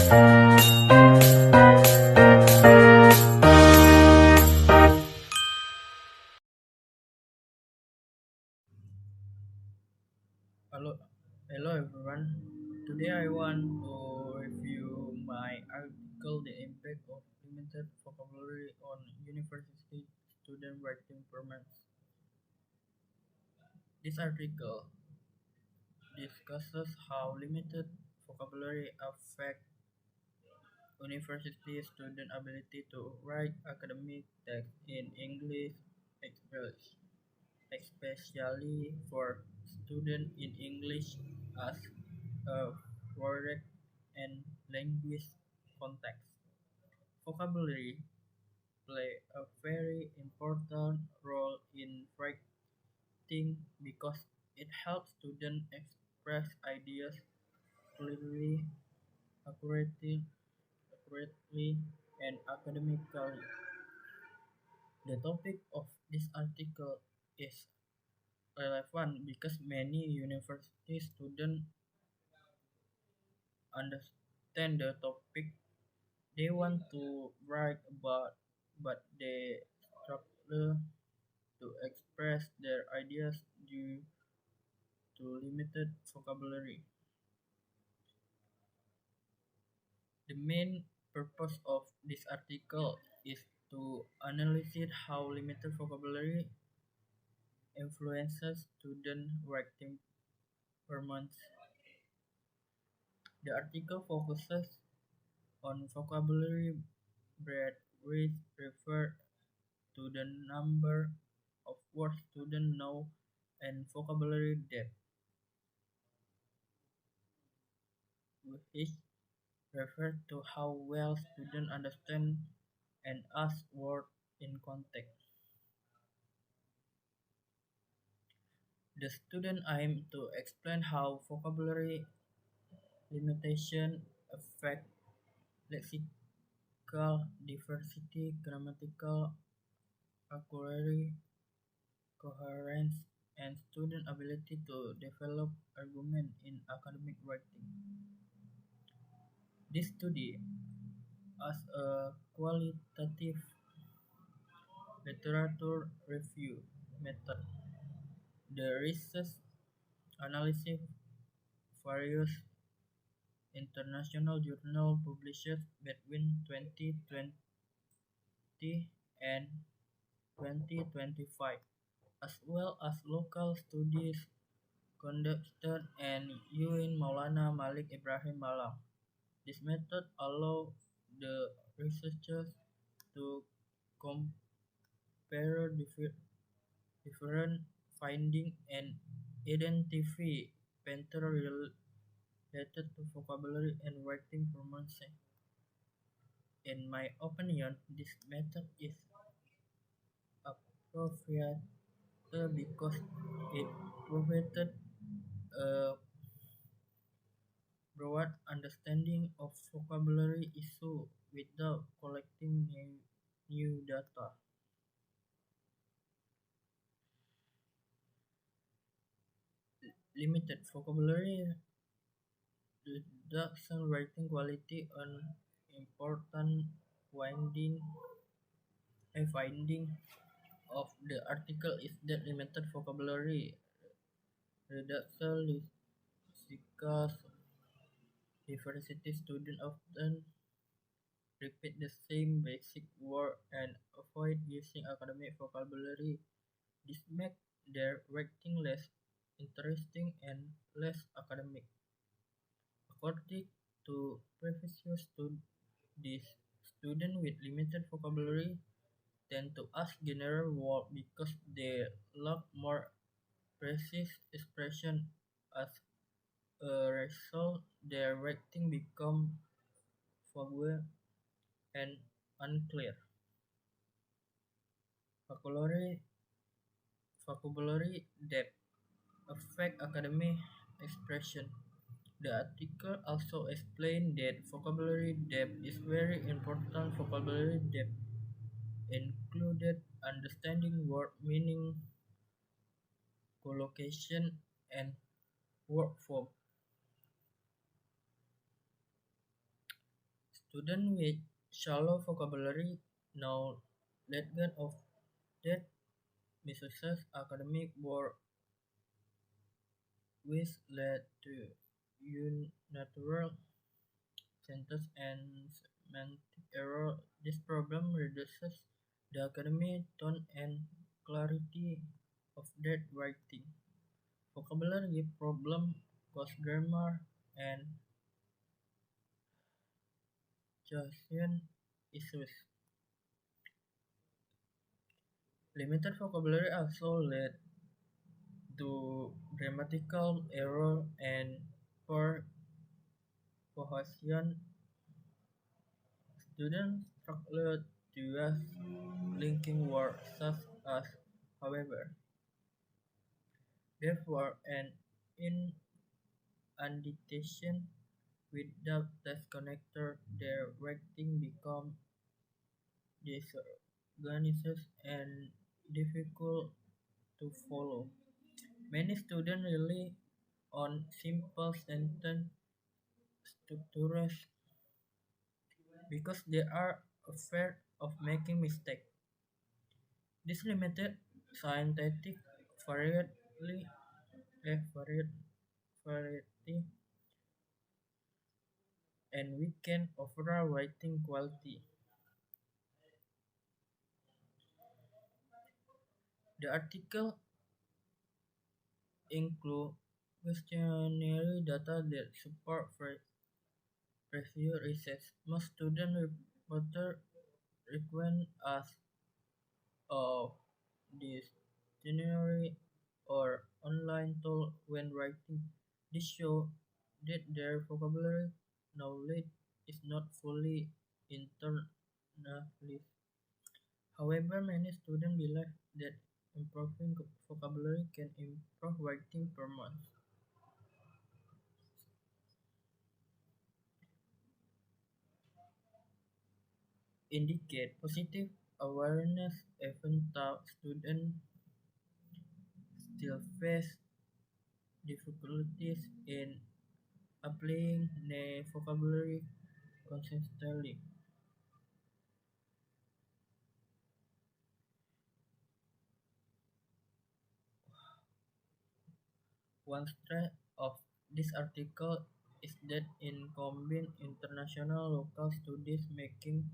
Hello, hello everyone. Today I want to review my article, The Impact of Limited Vocabulary on University Student Writing Performance. This article discusses how limited vocabulary affect university student ability to write academic text in English, especially for students in English as a foreign and language context. Vocabulary play a very important role in writing because it helps students express ideas clearly, accurately, and academically. The topic of this article is relevant because many university students understand the topic they want to write about, but they struggle to express their ideas due to limited vocabulary. The main purpose of this article is to analyze how limited vocabulary influences student writing performance. The article focuses on vocabulary breadth, which refers to the number of words students know, and vocabulary depth, which refers to how well students understand and ask words in context. The student aim to explain how vocabulary limitation affect lexical diversity, grammatical accuracy, coherence, and student ability to develop argument in academic writing. This study, as a qualitative literature review method, the research analysis various international journals published between 2020 and 2025, as well as local studies conducted at UIN Maulana Malik Ibrahim Malang. This method allows the researchers to compare different findings and identify patterns related to vocabulary and writing pronunciation. In my opinion, this method is appropriate because it provided a broad understanding of vocabulary issue without collecting new data. Limited vocabulary reduction writing quality. An important finding, finding of the article is that limited vocabulary reduction lexical diversity. Students often repeat the same basic word and avoid using academic vocabulary. This makes their writing less interesting and less academic. According to previous studies, students with limited vocabulary tend to ask general words because they lack more precise expression. As a result, their writing becomes vague and unclear. Vocabulary, vocabulary depth affect academic expression. The article also explained that vocabulary depth is very important. Vocabulary depth included understanding word meaning, collocation, and word form. Students with shallow vocabulary know little of that misses academic work, which led to unnatural sentence and semantic error. This problem reduces the academic tone and clarity of that writing. Vocabulary problem cause grammar and punctuation issues. Limited vocabulary also led to grammatical error and poor cohesion. Students struggled to use linking words such as however, therefore, and in annotation. Without test connector, their writing becomes disorganized and difficult to follow. Many students rely on simple sentence structures because they are afraid of making mistakes. This limited scientific variety, variety and weaken overall writing quality. The article include questionnaire data that support previous research. Most student reported frequent as of dictionary or online tool when writing. This show that their vocabulary knowledge is not fully internalized. However, many students believe that improving vocabulary can improve writing performance. Indicate positive awareness even though students still face difficulties in applying the vocabulary consistently. One strength of this article is that it combines international local studies making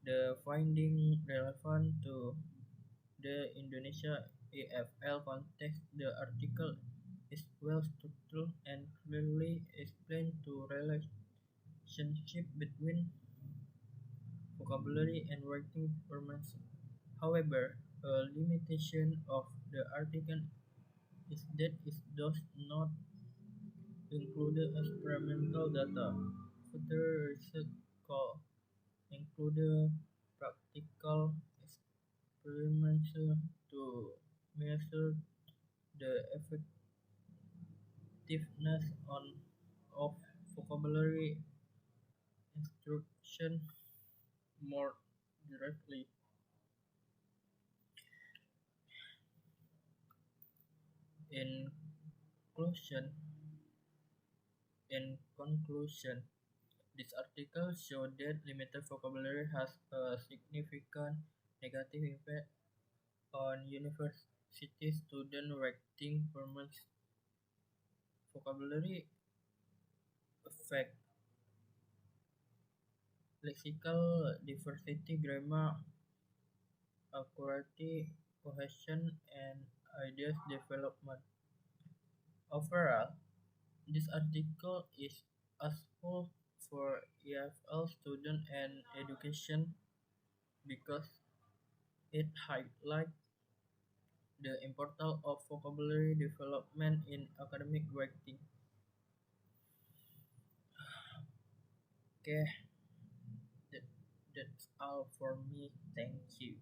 the finding relevant to the Indonesia AFL context. The article is well structured and clearly explains the relationship between vocabulary and writing performance. However, a limitation of the article is that it does not include experimental data. Further research could include practical experiments to measure the effectiveness of vocabulary instruction more directly. In conclusion, in conclusion, this article showed that limited vocabulary has a significant negative impact on university student writing performance. Vocabulary affect lexical diversity, grammar accuracy, cohesion, and ideas development. Overall, this article is useful for EFL students and education because it highlights the importance of vocabulary development in academic writing. Okay, that, that's all for me. Thank you.